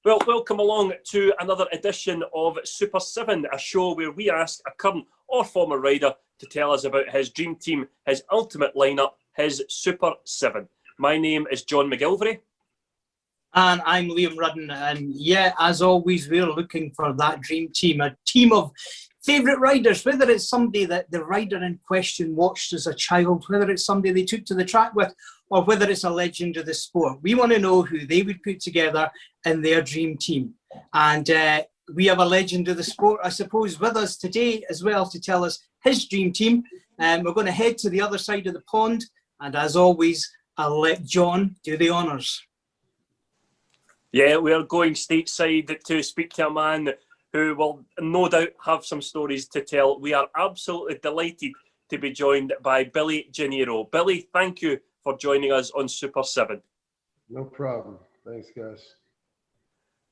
Well, welcome along to another edition of Super 7, a show where we ask a current or former rider to tell us about his dream team, his ultimate lineup, his Super 7. My name is John McGilvery. And I'm Liam Rudden. And yeah, as always, we're looking for that dream team, a team of favourite riders, whether it's somebody that the rider in question watched as a child, whether it's somebody they took to the track with, or whether it's a legend of the sport. We want to know who they would put together in their dream team. And we have a legend of the sport, I suppose, with us today as well to tell us his dream team. We're going to head to the other side of the pond. And as always, I'll let John do the honours. Yeah, we're going stateside to speak to a man who will no doubt have some stories to tell. We are absolutely delighted to be joined by Billy Janniro. Billy, thank you for joining us on Super 7. No problem. Thanks, guys.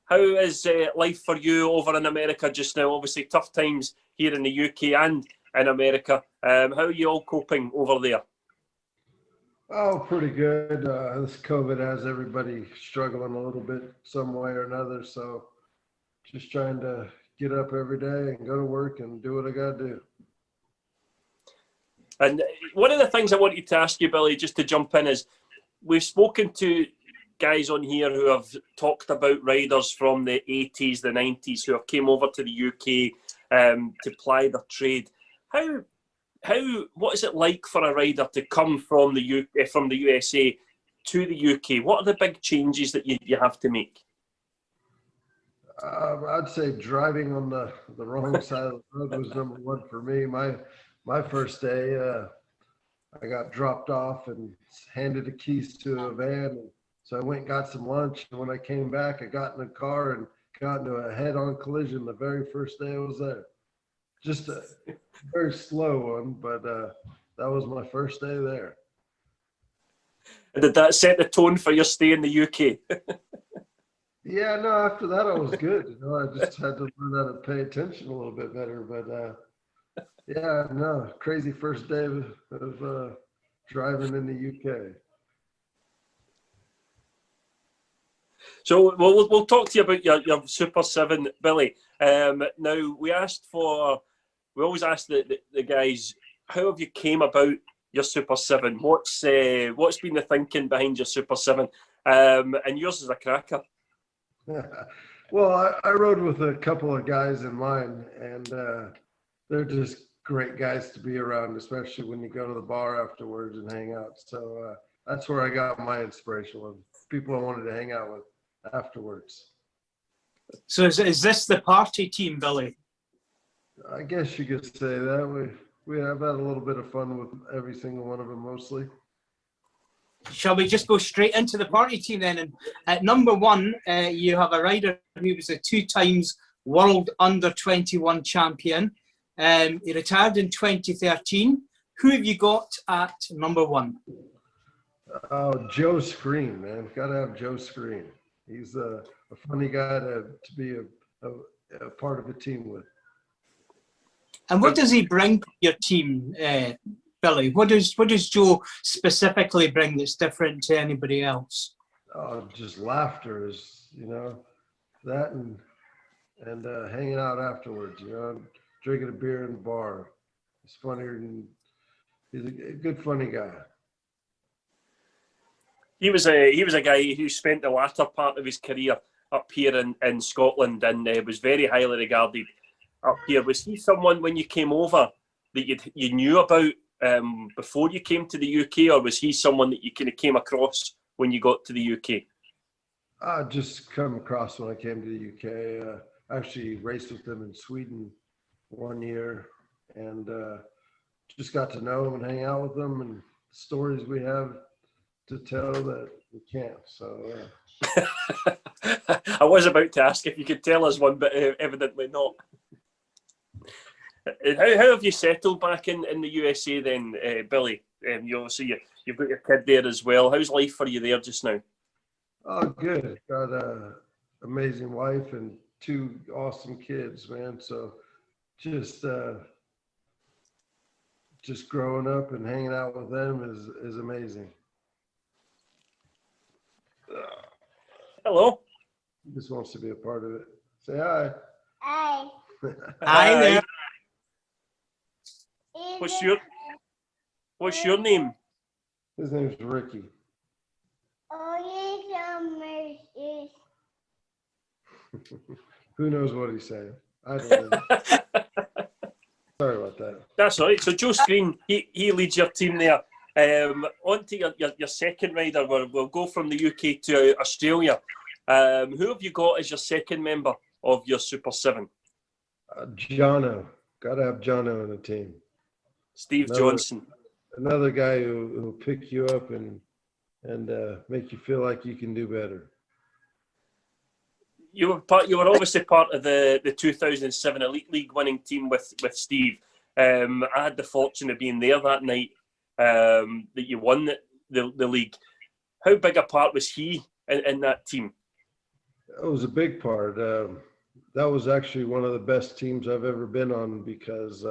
How is life for you over in America just now? Obviously, tough times here in the UK and in America. How are you all coping over there? Oh, pretty good. This COVID has everybody struggling a little bit some way or another. So just trying to get up every day and go to work and do what I got to do. And one of the things I wanted to ask you, Billy, just to jump in, is we've spoken to guys on here who have talked about riders from the 80s, the 90s, who have came over to the UK to ply their trade. What is it like for a rider to come from the USA to the UK? What are the big changes that you have to make? I'd say driving on the wrong side of the road was number one for me. My first day, I got dropped off and handed the keys to a van. So I went and got some lunch. And when I came back, I got in the car and got into a head-on collision the very first day I was there. Just a very slow one, but that was my first day there. Did that set the tone for your stay in the UK? Yeah, no, after that I was good. You know, I just had to learn how to pay attention a little bit better. But yeah, no, crazy first day of driving in the UK. So we'll talk to you about your Super 7, Billy. Now, we always ask the guys, how have you came about your Super 7? What's been the thinking behind your Super 7? And yours is a cracker. Well, I rode with a couple of guys in mind, and they're just great guys to be around, especially when you go to the bar afterwards and hang out. So that's where I got my inspiration, with people I wanted to hang out with afterwards. So is this the party team, Billy? I guess you could say that. We have had a little bit of fun with every single one of them, mostly. Shall we just go straight into the party team then? And at number one, you have a rider who was a 2 times world under-21 champion. He retired in 2013. Who have you got at number one? Oh, Joe Screen, man. Got to have Joe Screen. He's a funny guy to be a part of a team with. And what does he bring to your team, Billy? What does Joe specifically bring that's different to anybody else? Just laughter is, that and hanging out afterwards, drinking a beer in the bar. He's funnier than, he's a good, funny guy. He was a guy who spent the latter part of his career up here in Scotland and was very highly regarded up here. Was he someone when you came over that you knew about before you came to the UK, or was he someone that you kind of came across when you got to the UK? I just come across when I came to the UK. I actually raced with them in Sweden one year and just got to know them and hang out with them, and stories we have to tell that we can't. So I was about to ask if you could tell us one, but evidently not. How have you settled back in the USA then, Billy? You've got your kid there as well. How's life for you there just now? Oh, good. Got an amazing wife and 2 awesome kids, man. So just growing up and hanging out with them is amazing. Hello. He just wants to be a part of it. Say hi. Hi. Hi there. What's your name? His name's Ricky. Who knows what he's saying? I don't know. Sorry about that. That's all right. So Joe Screen, he leads your team there. On to your second rider. We'll go from the UK to Australia. Who have you got as your second member of your Super 7? Jono. Got to have Jono in the team. Steve Johnson. Another guy who will pick you up and make you feel like you can do better. You were obviously part of the 2007 Elite League winning team with Steve. I had the fortune of being there that night that you won the league. How big a part was he in that team? It was a big part. That was actually one of the best teams I've ever been on because,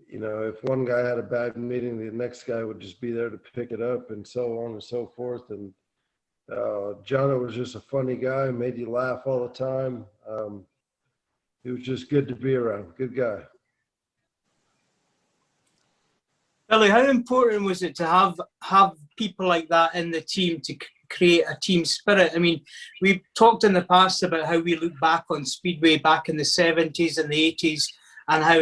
if one guy had a bad meeting, the next guy would just be there to pick it up and so on and so forth. And Jono was just a funny guy, made you laugh all the time. He was just good to be around. Good guy. Billy, how important was it to have people like that in the team to create a team spirit? I mean, we've talked in the past about how we look back on Speedway back in the 70s and the 80s and how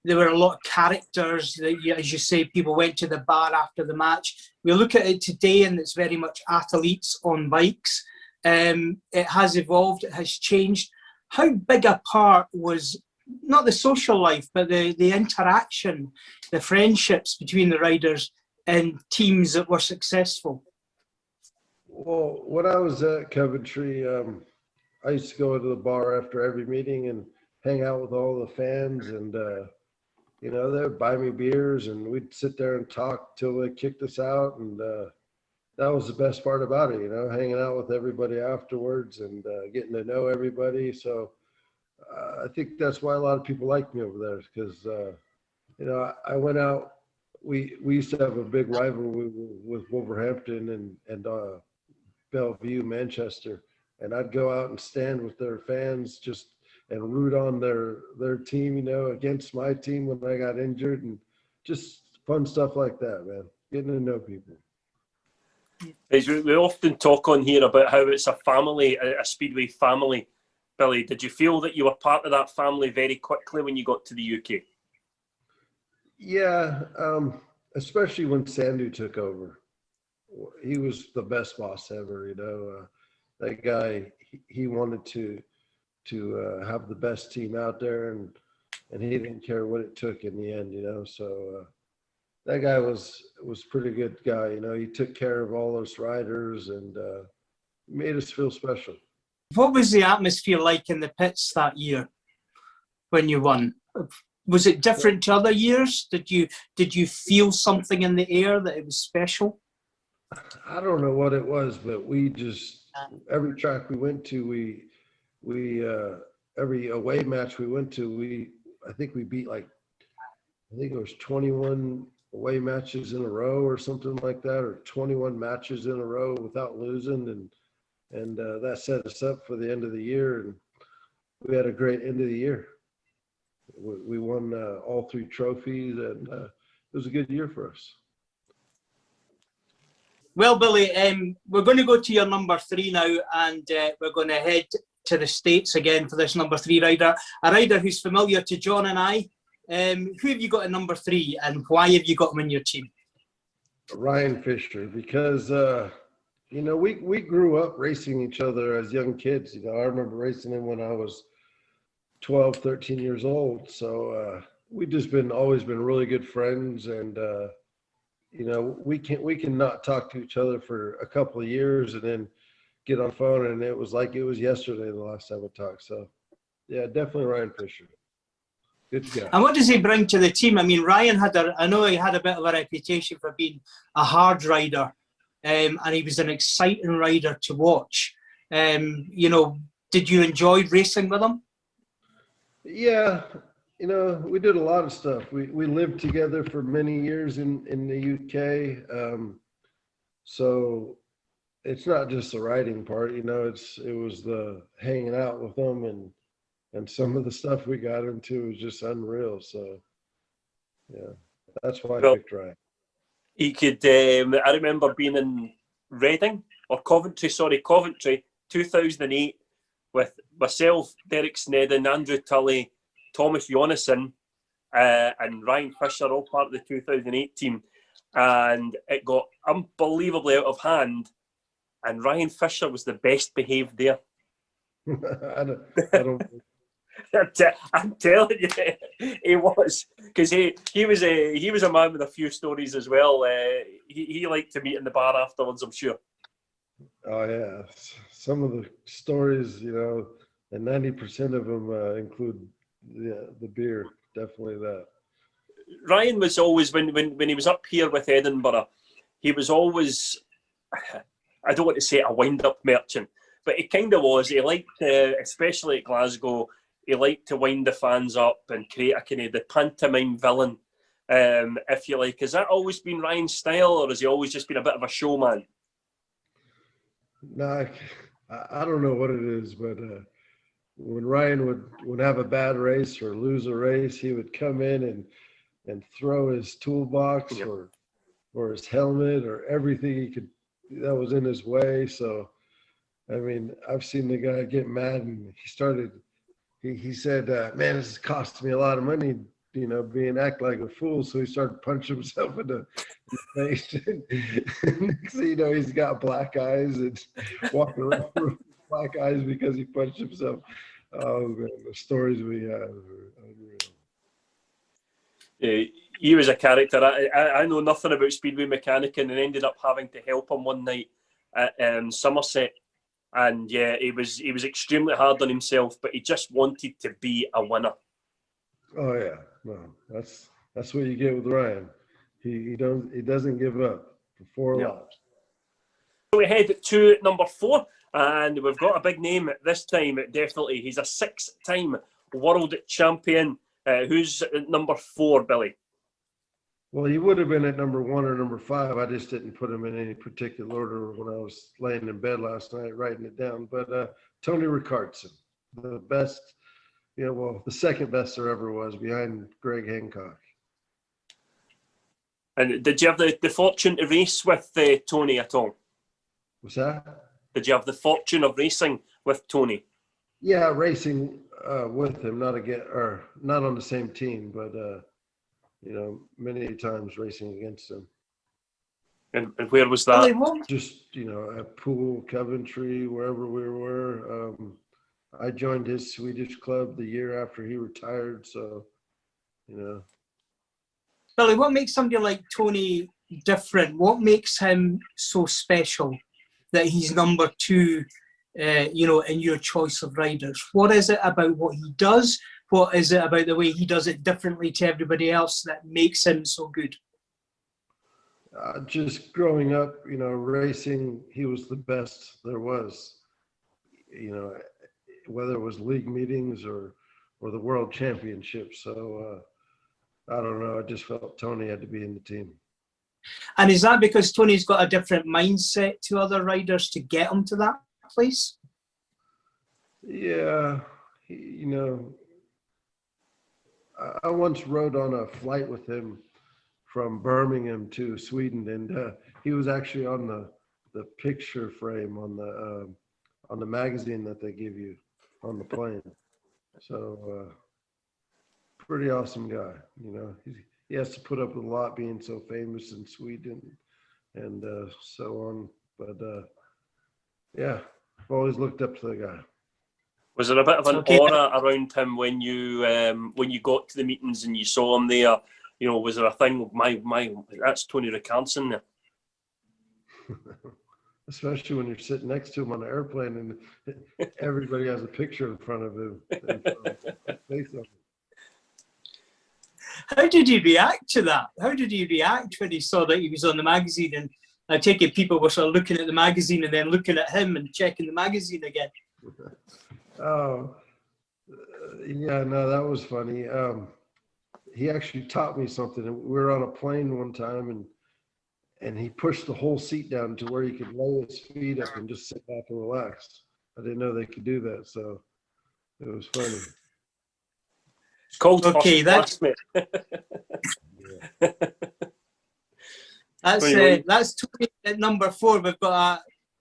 there were a lot of characters that, as you say, people went to the bar after the match. We look at it today and it's very much athletes on bikes. It has evolved, it has changed. How big a part was not the social life, but the interaction, the friendships between the riders and teams that were successful? Well, when I was at Coventry, I used to go to the bar after every meeting and hang out with all the fans and, they'd buy me beers and we'd sit there and talk till they kicked us out. And that was the best part about it, hanging out with everybody afterwards and getting to know everybody. So I think that's why a lot of people like me over there because, I went out. We used to have a big rivalry with Wolverhampton and Bellevue, Manchester. And I'd go out and stand with their fans and root on their team, against my team when I got injured and just fun stuff like that, man. Getting to know people. We often talk on here about how it's a family, a Speedway family. Billy, did you feel that you were part of that family very quickly when you got to the UK? Yeah, especially when Sandu took over. He was the best boss ever, that guy, he wanted to have the best team out there and he didn't care what it took in the end, so that guy was pretty good guy, he took care of all those riders and made us feel special. What was the atmosphere like in the pits that year when you won? Was it different to other years? Did you feel something in the air that it was special? I don't know what it was, but we just, every track we went to, we every away match we went to, I think we beat I think it was 21 away matches in a row or something like that, or 21 matches in a row without losing. And that set us up for the end of the year. And we had a great end of the year. We won all 3 trophies and it was a good year for us. Well, Billy, we're going to go to your number 3 now, and we're going to head to the States again for this number 3 rider, a rider who's familiar to John and I. Who have you got at number 3, and why have you got him in your team? Ryan Fisher, because we grew up racing each other as young kids. I remember racing him when I was 12, 13 years old. So we just always been really good friends, and we can not talk to each other for a couple of years and then get on the phone, and it was like it was yesterday the last time we talked. So yeah, definitely Ryan Fisher. Good guy. And what does he bring to the team? I mean, Ryan I know he had a bit of a reputation for being a hard rider, and he was an exciting rider to watch. Did you enjoy racing with him? Yeah, we did a lot of stuff. We lived together for many years in the UK. So, it's not just the writing part, it was the hanging out with them, and some of the stuff we got into was just unreal. So yeah, that's why I Well, picked Ryan. he could. I remember being in Reading or Coventry, 2008, with myself, Derek Snedden, Andrew Tully, Thomas Jonassen, and Ryan Fisher, all part of the 2008 team, and it got unbelievably out of hand. And Ryan Fisher was the best behaved there. I don't I'm telling you, he was, because he was a man with a few stories as well. He liked to meet in the bar afterwards, I'm sure. Oh yeah, some of the stories, and 90% of them include the beer. Definitely that. Ryan was always, when he was up here with Edinburgh, he was always, I don't want to say a wind-up merchant, but he kind of was. He liked, especially at Glasgow, he liked to wind the fans up and create a kind of the pantomime villain, if you like. Has that always been Ryan's style, or has he always just been a bit of a showman? No, I don't know what it is, but when Ryan would have a bad race or lose a race, he would come in and throw his toolbox or his helmet or everything he could that was in his way. So, I mean, I've seen the guy get mad, and he said, man, this is costing me a lot of money, act like a fool. So he started punching himself in the face. And next thing you know, he's got black eyes and walking around with black eyes because he punched himself. Oh, man, the stories we have are unreal. He was a character. I know nothing about Speedway mechanicking, and ended up having to help him one night at Somerset. And yeah, he was extremely hard on himself, but he just wanted to be a winner. Oh yeah, no, that's what you get with Ryan. He doesn't give up for 4 laps. So we head to number 4, and we've got a big name this time. Definitely, he's a 6-time world champion. Who's at number 4, Billy? Well, he would have been at number 1 or number 5. I just didn't put him in any particular order when I was laying in bed last night writing it down. But Tony Rickardsson, the best, the second best there ever was, behind Greg Hancock. And did you have the fortune to race with Tony at all? What's that? Did you have the fortune of racing with Tony? Yeah, racing with him, not on the same team, but many times racing against him. And where was that? Just, at Poole, Coventry, wherever we were. I joined his Swedish club the year after he retired, so, Billy, what makes somebody like Tony different? What makes him so special that he's number 2, in your choice of riders? What is it about what he does? What is it about the way he does it differently to everybody else that makes him so good? Just growing up, racing, he was the best there was. Whether it was league meetings or the world championship. So I don't know. I just felt Tony had to be in the team. And is that because Tony's got a different mindset to other riders to get him to that place? Yeah, I once rode on a flight with him from Birmingham to Sweden, and he was actually on the picture frame on the magazine that they give you on the plane. So pretty awesome guy. He has to put up with a lot being so famous in Sweden and so on. But yeah, I've always looked up to the guy. Was there a bit of an aura around him when you got to the meetings and you saw him there? Was there a thing? My, that's Tony Rickardsson there. Especially when you're sitting next to him on an airplane and everybody has a picture in front of him. How did he react to that? How did he react when he saw that he was on the magazine? And I take it people were sort of looking at the magazine and then looking at him and checking the magazine again. Oh, yeah, no, that was funny. He actually taught me something. We were on a plane one time, and he pushed the whole seat down to where he could lay his feet up and just sit back and relax. I didn't know they could do that, so it was funny. It's called Okay, first class, mate. That's Tony at number 4.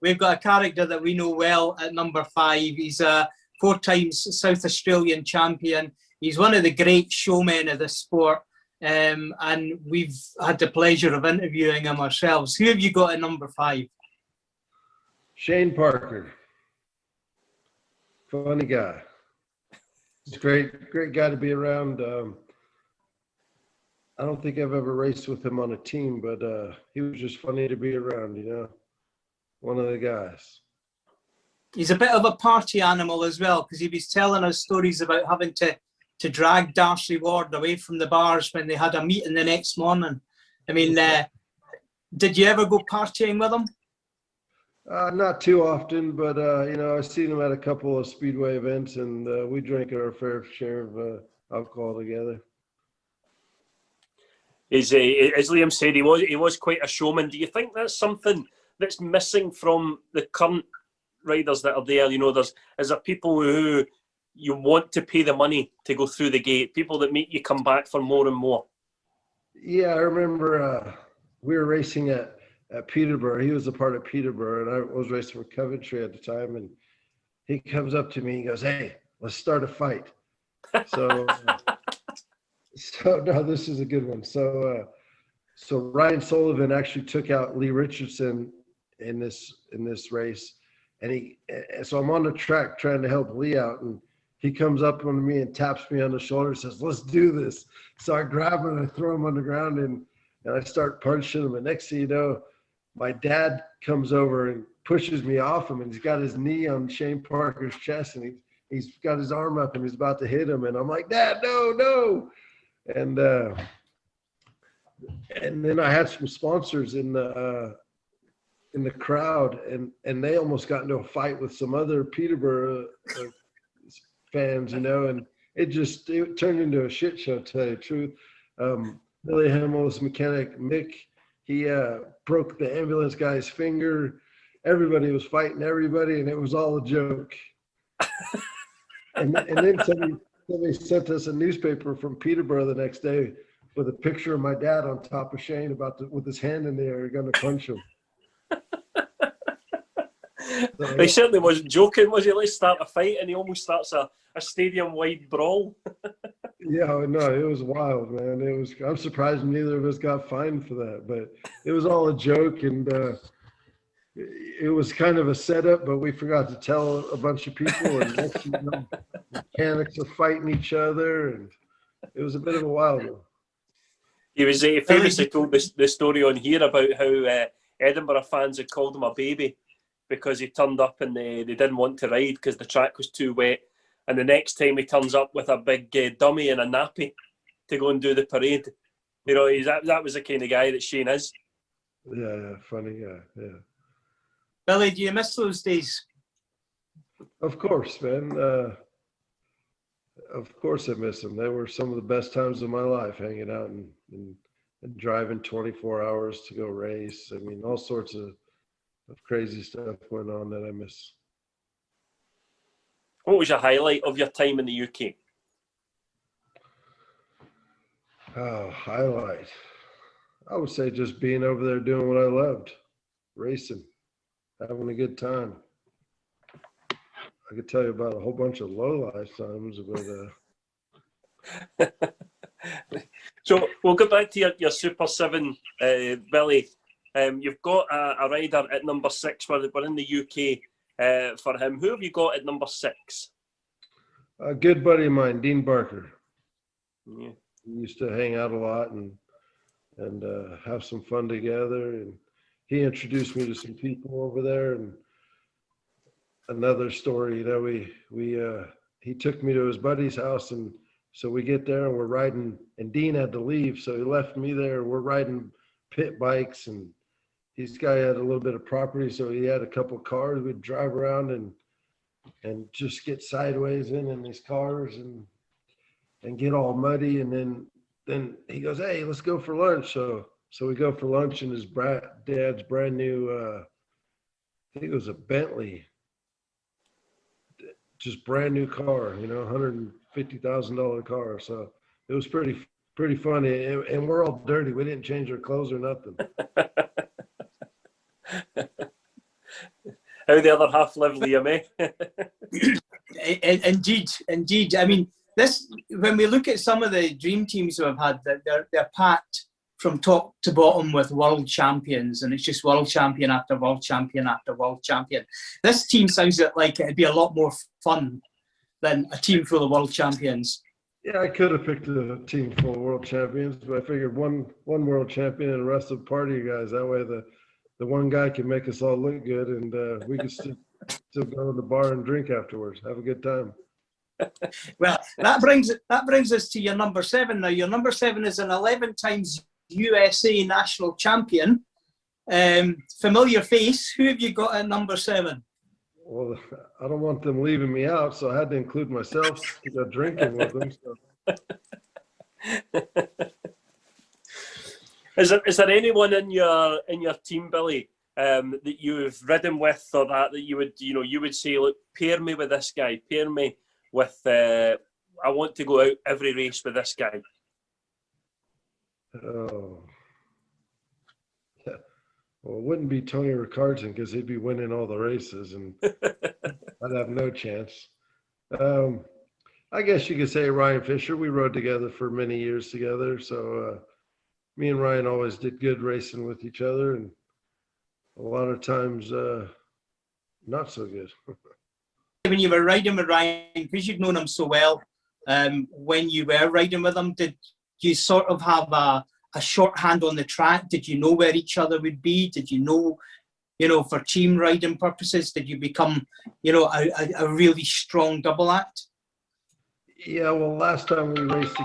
We've got a character that we know well at number 5. He's a 4-time South Australian champion. He's one of the great showmen of the sport, and we've had the pleasure of interviewing him ourselves. Who have you got at number 5? Shane Parker. Funny guy. He's a great guy to be around. I don't think I've ever raced with him on a team, but he was just funny to be around, you know. One of the guys. He's a bit of a party animal as well, because he was telling us stories about having to drag Darcy Ward away from the bars when they had a meeting the next morning. I mean, did you ever go partying with him? Not too often, but you know, I've seen him at a couple of Speedway events, and we drank our fair share of alcohol together. As Liam said, he was quite a showman. Do you think that's something that's missing from the current riders that are there? You know, is there people who you want to pay the money to go through the gate, people that make you come back for more and more? Yeah, I remember we were racing at Peterborough. He was a part of Peterborough, and I was racing for Coventry at the time. And he comes up to me and goes, "Hey, let's start a fight." So, no, this is a good one. So Ryan Sullivan actually took out Lee Richardson in this race, and so I'm on the track trying to help Lee out, and he comes up on me and taps me on the shoulder and says, "Let's do this." So I grab him and I throw him on the ground, and I start punching him. And next thing you know, my dad comes over and pushes me off him, and he's got his knee on Shane Parker's chest, and he's got his arm up and he's about to hit him. And I'm like, "Dad, no." And then I had some sponsors in the crowd, and they almost got into a fight with some other Peterborough fans, you know, and it turned into a shit show, to tell you the truth. Billy Hamill's mechanic, Mick, he broke the ambulance guy's finger. Everybody was fighting everybody, and it was all a joke. and then somebody sent us a newspaper from Peterborough the next day with a picture of my dad on top of Shane with his hand in the air, going to punch him. So, He certainly wasn't joking, was he? Let's start a fight, and he almost starts a stadium-wide brawl. Yeah, no, it was wild, man. I'm surprised neither of us got fined for that, but it was all a joke, and it was kind of a setup, but we forgot to tell a bunch of people, and next thing you know, mechanics are fighting each other, and it was a bit of a wild one. He was famously told the story on here about how Edinburgh fans had called him a baby because he turned up and they didn't want to ride because the track was too wet. And the next time he turns up with a big dummy and a nappy to go and do the parade. You know, that was the kind of guy that Shane is. Yeah, funny guy, yeah. Billy, do you miss those days? Of course, man. Of course I miss them. They were some of the best times of my life, hanging out and driving 24 hours to go race. I mean, all sorts of crazy stuff went on that I miss. What was your highlight of your time in the UK? Oh, highlight. I would say just being over there doing what I loved, racing, having a good time. I could tell you about a whole bunch of low-life times, but So we'll go back to your Super 7, Billy. You've got a rider at number 6. We're in the UK for him. Who have you got at number 6? a good buddy of mine, Dean Barker. Yeah. We used to hang out a lot and have some fun together. And he introduced me to some people over there. And another story, you know, he took me to his buddy's house, and so we get there and we're riding, and Dean had to leave, so he left me there. We're riding pit bikes, and this guy had a little bit of property, so he had a couple of cars. We'd drive around and just get sideways in these cars and get all muddy. And then he goes, "Hey, let's go for lunch." So So we go for lunch in his dad's brand new, I think it was a Bentley, just brand new car, you know, $150,000 car. So it was pretty funny. And we're all dirty. We didn't change our clothes or nothing. How the other half live, Liam, eh? Indeed. I mean, this, when we look at some of the dream teams we've had, they're packed from top to bottom with world champions, and it's just world champion after world champion after world champion. This team sounds like it'd be a lot more fun than a team full of world champions. Yeah, I could have picked a team full of world champions, but I figured one world champion and the rest of the party guys. That way the one guy can make us all look good, and we can still go to the bar and drink afterwards. Have a good time. Well, that brings us to your number 7 now. Your number 7 is an 11 times USA national champion. Familiar face. Who have you got at number 7? Well, I don't want them leaving me out, so I had to include myself to go drinking with them. So. Is there anyone in your team, Billy, that you've ridden with, or that you would say, look, pair me with this guy, pair me with, I want to go out every race with this guy? Oh. Yeah. Well, it wouldn't be Tony Ricardson because he'd be winning all the races and I'd have no chance. I guess you could say Ryan Fisher. We rode together for many years together. So me and Ryan always did good racing with each other, and a lot of times not so good. When you were riding with Ryan, because you'd known him so well, when you were riding with him, did you sort of have a shorthand on the track? Did you know where each other would be? Did you know, for team riding purposes, did you become, a really strong double act? Yeah, well, last time we raced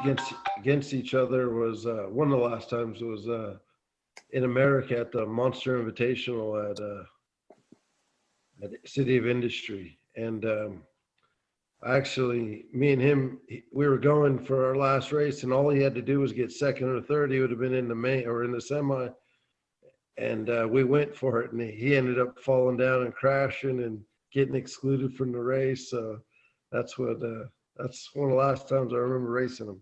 against each other was one of the last times was in America at the Monster Invitational at City of Industry, and actually, me and him, we were going for our last race, and all he had to do was get second or third. He would have been in the main or in the semi, and we went for it, and he ended up falling down and crashing and getting excluded from the race. So that's one of the last times I remember racing him.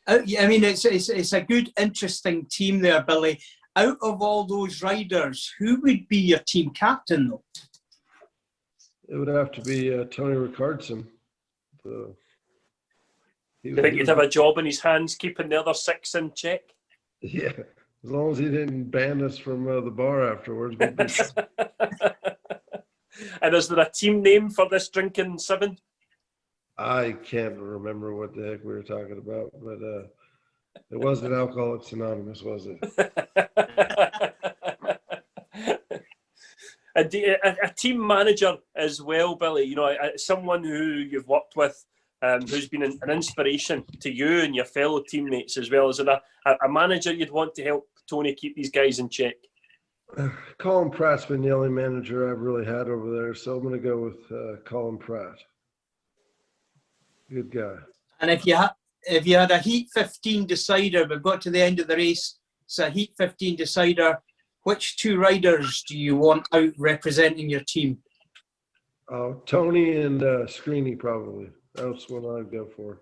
I mean, it's a good, interesting team there, Billy. Out of all those riders, who would be your team captain, though? It would have to be Tony Ricardson. Do you think he'd have a job in his hands keeping the other 6 in check? Yeah, as long as he didn't ban us from the bar afterwards. And is there a team name for this drinking 7? I can't remember what the heck we were talking about, but it wasn't Alcoholics Anonymous, was it? A team manager as well, Billy. Someone who you've worked with, who's been an inspiration to you and your fellow teammates, as well as a manager you'd want to help Tony keep these guys in check. Colin Pratt's been the only manager I've really had over there, so I'm going to go with Colin Pratt. Good guy. And if you had a Heat 15 decider, we've got to the end of the race, it's a Heat 15 decider. Which 2 riders do you want out representing your team? Tony and Screeny, probably. That's what I'd go for.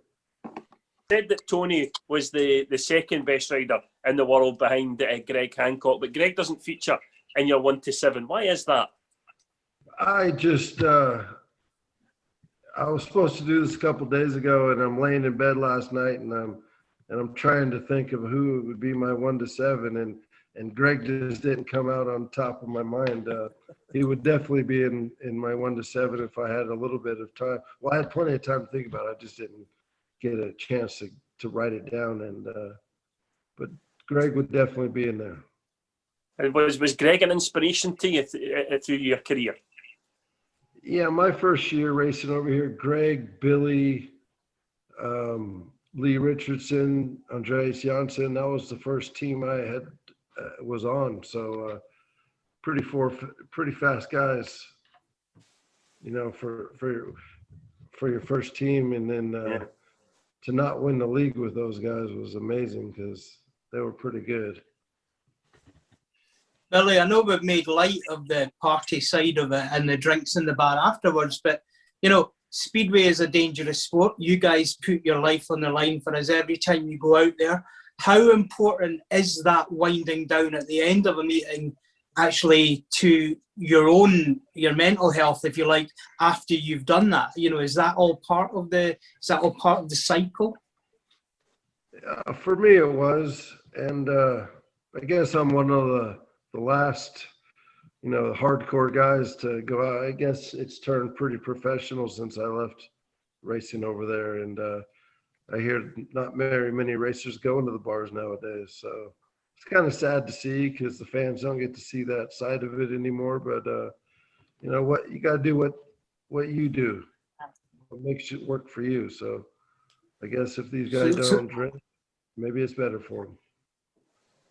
Said that Tony was the second best rider in the world behind Greg Hancock, but Greg doesn't feature in your 1 to 7. Why is that? I just I was supposed to do this a couple of days ago, and I'm laying in bed last night, and I'm trying to think of who would be my 1 to 7, and Greg just didn't come out on top of my mind. He would definitely be in my 1 to 7 if I had a little bit of time. Well, I had plenty of time to think about it. I just didn't get a chance to write it down. But Greg would definitely be in there. And was Greg an inspiration to you through your career? Yeah, my first year racing over here, Greg, Billy, Lee Richardson, Andreas Janssen, that was the first team I had was on. So pretty fast guys, for your first team, and then to not win the league with those guys was amazing, because they were pretty good. Billy, I know we've made light of the party side of it and the drinks in the bar afterwards, but, you know, Speedway is a dangerous sport. You guys put your life on the line for us every time you go out there. How important is that winding down at the end of a meeting actually to your mental health, if you like, after you've done that? You know, is that all part of the cycle? For me, it was, and I guess I'm one of the last, you know, hardcore guys to go out. I guess it's turned pretty professional since I left racing over there, and I hear not very many racers go into the bars nowadays. So it's kind of sad to see because the fans don't get to see that side of it anymore. But you know what, you got to do what you do, what makes it work for you. So I guess if these guys don't drink, maybe it's better for them.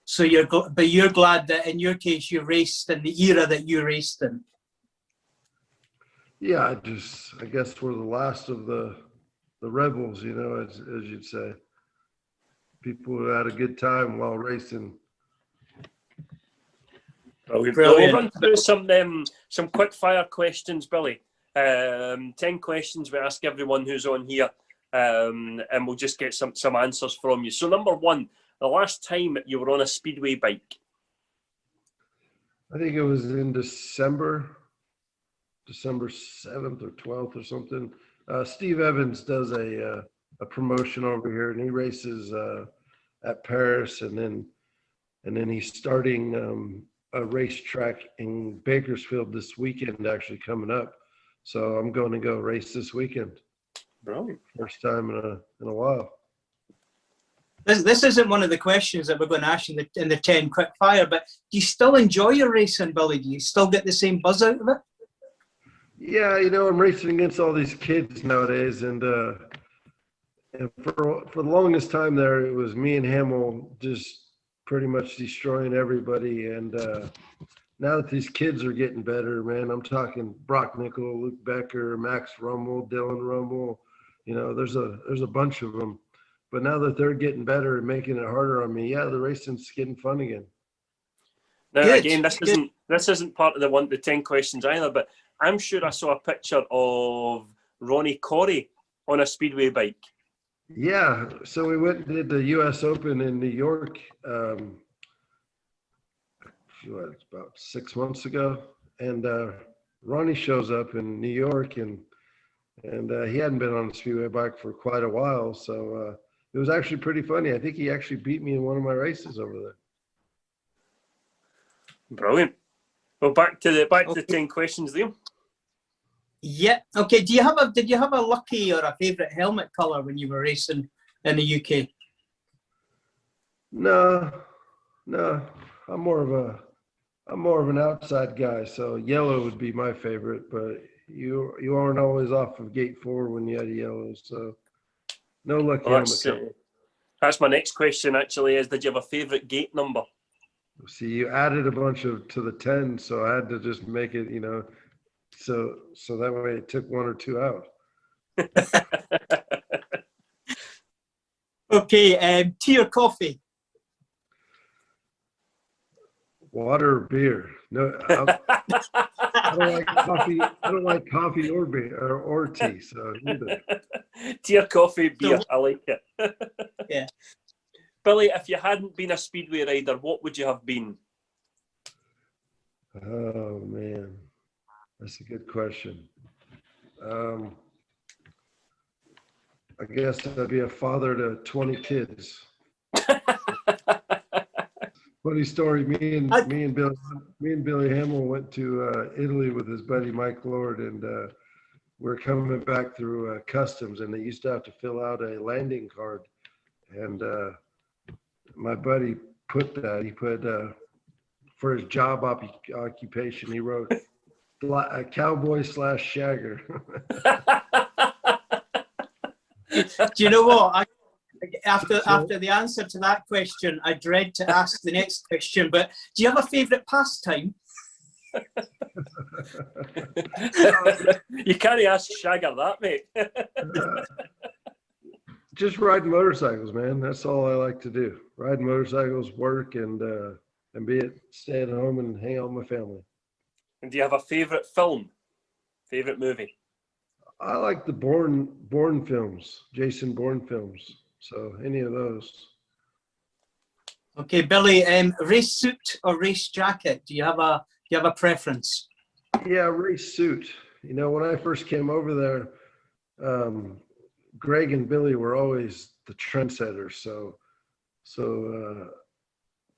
So you're glad that in your case you raced in the era that you raced in. Yeah, I guess we're the last of the rebels, you know, as you'd say. People who had a good time while racing. Brilliant. We'll run through some quick fire questions, Billy. 10 questions we ask everyone who's on here, and we'll just get some answers from you. So number one, the last time you were on a Speedway bike? I think it was in December 7th or 12th or something. Steve Evans does a promotion over here, and he races at Paris, and then he's starting a racetrack in Bakersfield this weekend, actually coming up. So I'm going to go race this weekend. Brilliant. First time in a while. This isn't one of the questions that we're going to ask you in the 10 quick fire, but do you still enjoy your racing, Billy? Do you still get the same buzz out of it? Yeah, you know, I'm racing against all these kids nowadays, and for the longest time there, it was me and Hamill just pretty much destroying everybody. And now that these kids are getting better, man, I'm talking Brock Nickel, Luke Becker, Max Rummel, Dylan Rummel. You know, there's a bunch of them. But now that they're getting better and making it harder on me, yeah, the racing's getting fun again. Now, Good. again, this isn't part of the 10 questions either, but I'm sure I saw a picture of Ronnie Corey on a Speedway bike. Yeah, so we went and did the U.S. Open in New York it's about 6 months ago, and Ronnie shows up in New York, and he hadn't been on a Speedway bike for quite a while, so it was actually pretty funny. I think he actually beat me in one of my races over there. Brilliant. Well, back to the 10 questions, Liam. Yeah. Okay. Did you have a lucky or a favourite helmet colour when you were racing in the UK? No. I'm more of an outside guy, so yellow would be my favorite. But you aren't always off of gate 4 when you had yellow, so no lucky helmet color. That's my next question. Actually, is did you have a favourite gate number? See, you added a bunch to the 10, so I had to just make it, you know, so that way it took 1 or 2 out. Okay, tea or coffee? Water or beer? No, I don't like coffee. I don't like coffee or beer or tea. So neither. Tea or coffee, beer. I like it. Yeah. Billy, if you hadn't been a Speedway rider, what would you have been? Oh man, that's a good question. I guess I'd be a father to 20 kids. Funny story. Me and Billy Hamill went to Italy with his buddy Mike Lord, and we're coming back through customs, and they used to have to fill out a landing card, and my buddy put for his job occupation, he wrote a cowboy / shagger. Do you know what? After the answer to that question, I dread to ask the next question, but do you have a favourite pastime? You can't ask Shagger that, mate. Just riding motorcycles, man. That's all I like to do. Ride motorcycles, work, and stay at home and hang out with my family. And do you have a favourite film? Favourite movie? I like the Bourne films, Jason Bourne films. So any of those. Okay, Billy, race suit or race jacket? Do you have a preference? Yeah, race suit. You know, when I first came over there, Greg and Billy were always the trendsetters. So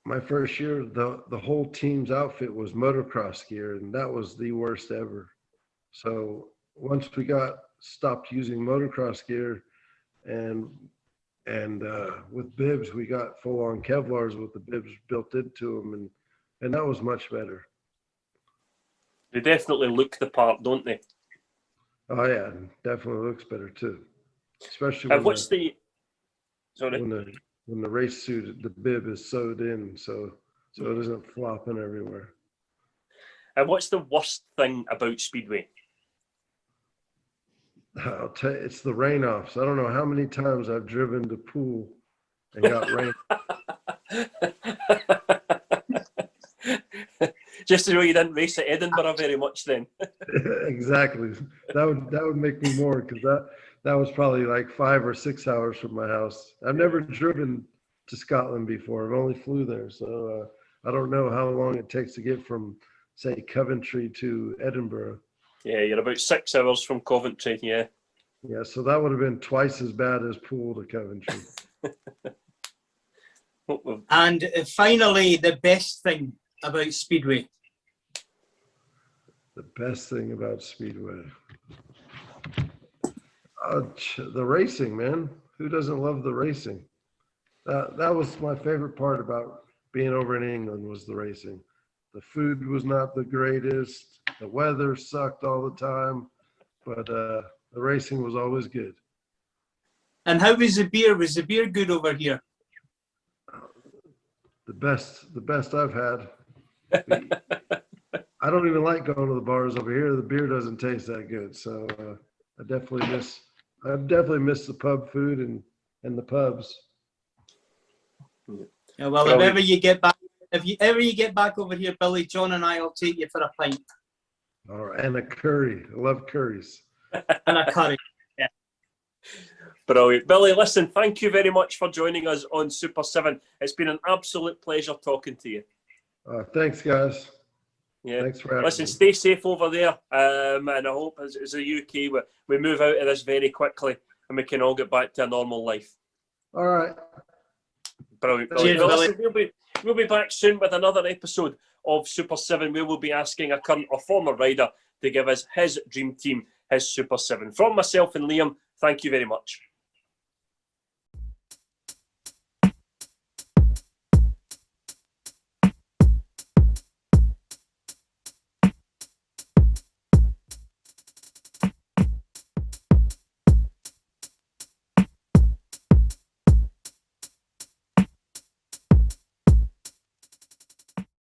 my first year, the whole team's outfit was motocross gear, and that was the worst ever. So once we stopped using motocross gear, and with bibs, we got full-on Kevlars with the bibs built into them, and that was much better. They definitely look the part, don't they? Oh yeah, definitely looks better too. Especially And what's the when the race suit, the bib is sewed in, so it isn't flopping everywhere. And what's the worst thing about Speedway? I'll tell you, it's the rain offs. I don't know how many times I've driven to pool and got rain. Just to know you didn't race at Edinburgh very much then. Exactly. That would make me more, because that was probably like 5 or 6 hours from my house. I've never driven to Scotland before. I've only flew there, so I don't know how long it takes to get from, say, Coventry to Edinburgh. Yeah, you're about 6 hours from Coventry, yeah. Yeah, so that would have been twice as bad as pool to Coventry. And finally, the best thing about Speedway? The best thing about Speedway? The racing, man. Who doesn't love the racing? That was my favorite part about being over in England, was the racing. The food was not the greatest. The weather sucked all the time, but the racing was always good. And how was the beer? Was the beer good over here? The best I've had. I don't even like going to the bars over here. The beer doesn't taste that good, so I definitely miss the pub food and the pubs. Yeah, well, if ever you get back over here, Billy, John and I will take you for a pint. All right, and a curry. I love curries. And a curry. Yeah. Brilliant. Billy, listen, thank you very much for joining us on Super 7. It's been an absolute pleasure talking to you. Thanks, guys. Yeah. Thanks for having Listen, me. stay safe over there. And I hope as the UK, we move out of this very quickly and we can all get back to a normal life. All right. Brilliant. Cheers, Well, Billy. listen, we'll be back soon with another episode of Super 7. We will be asking a current or former rider to give us his dream team, his Super 7. From myself and Liam, thank you very much.